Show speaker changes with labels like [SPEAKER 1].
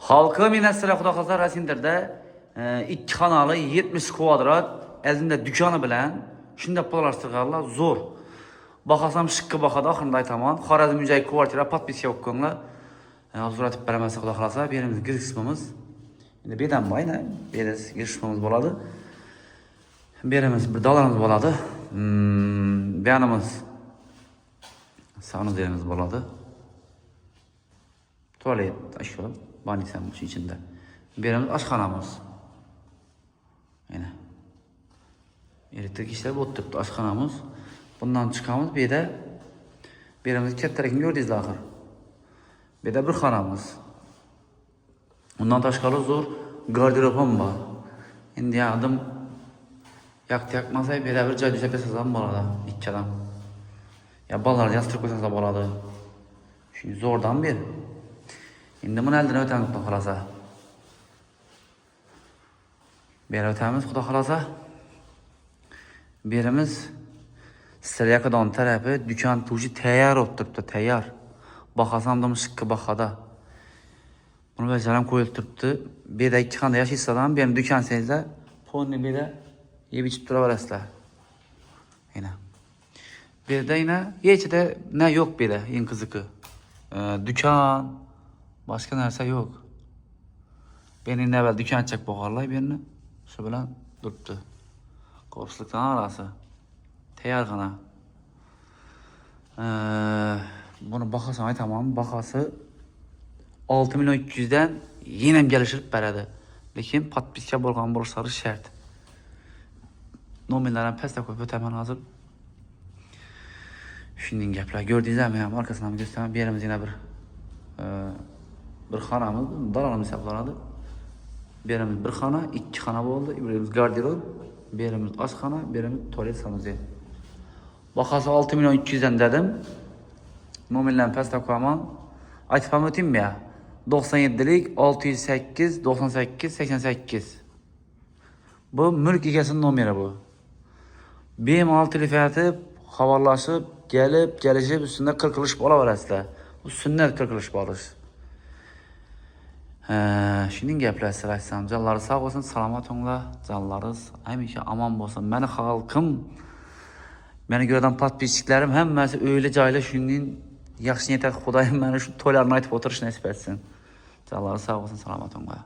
[SPEAKER 1] Halkım yine sıra Xudo xolsa Rasinder'de 2 kanalı 70 kvadrat elinde dükkanı bilen shunda pullaştırganlar zor. Baxasam şıkkı baxada axırında aytaman. Xorazm Müjay kvartira podpiska okkanlar. Huzur atib beramasa Xudo xolsa berimiz giriş qismimiz. Endi bedan bayna, beriz girish qismimiz bo'ladi. Berimiz bir dalanımız bo'ladi. Beyanımız sağınız yerimiz bo'ladi. Tuvalet, aşağı, banyo içinde. Berimiz aşxonamiz. Yine. Elektrik işleri o'ttiribdi aşxonamiz. Bundan chiqamiz, bu yerda berimiz kattaligini ko'rdingiz axir. Bu yerda bir xonamiz. Bundan tashqari zo'r garderobim bor. Endi adım yakmasa bu yerda bir joy dusab yasasan ham bo'ladi, ikkadan. Ya balalarni yastirib qo'ysangiz bo'ladi. Shuni zo'rdan ber. Endi buni eldan o'tamiz Xudo xolasa. Beri o'tamiz Xudo xolasa. Berimiz Selyakadon tarafı dükkan tuji tayyor bo'lib turibdi, tayyor. Baxasam da shiqqi baxada. Buni bajaram qo'yilib turibdi. Bu yerda ikki xonada yashaysizlar ham, benim dükkan senzlar, ponni bu yerda yeb ichib turaverasizlar. Yine. Bu yerda yine hechida ne yok bu yerda, eng qiziqi. Dükkan, başka narsa yok. Benim evvel dükkan açacak boğarlar birini. Şu bilan duribdi. Qo'pslikdan arası. Tayyorgina. Bunu baxasam aytaman, baxası 6 milyon 200'den yine geliştirib beradi. Lekin podpiska bo'lgan bo'lishlari shart. Nomerlarni pastga qo'yib o'taman hozir. Shunday gaplar ko'rdingizmi? Ham arkasidan gösteraman. Berimiz yana bir xonamiz, dalanimiz hisoblanadi. Berimiz bir xona, ikki xona bo'ldi. Berimiz garderob, berimiz oshxona, berimiz tualet sanuzi. Baxası 6 milyon 200'den dedim. Nomerlarni pastga qo'yaman. Aytib o'taymi ya? 97'lik 608 98 88. Bu mülk egasinin nomeri bu. Bemalol telefon etib, xabarlashib, gelişip üstünde qirqilish bo'laverasizlar. Bu sünnet qirqilish bo'lish. Shunday gaplar sizlar aytsam, canlari sağ olsun, salomat olinglar, canlarınız hamisha aman bo'lsin. Meni xalqim, meni ko'rgan podpischiklarim hammasi o'yli joylar shunday yaxshi niyat qilib Xudoyim meni shu to'ylarni aytib o'tirish nasib etsin. Canları sağ olsun, salomat olinglar.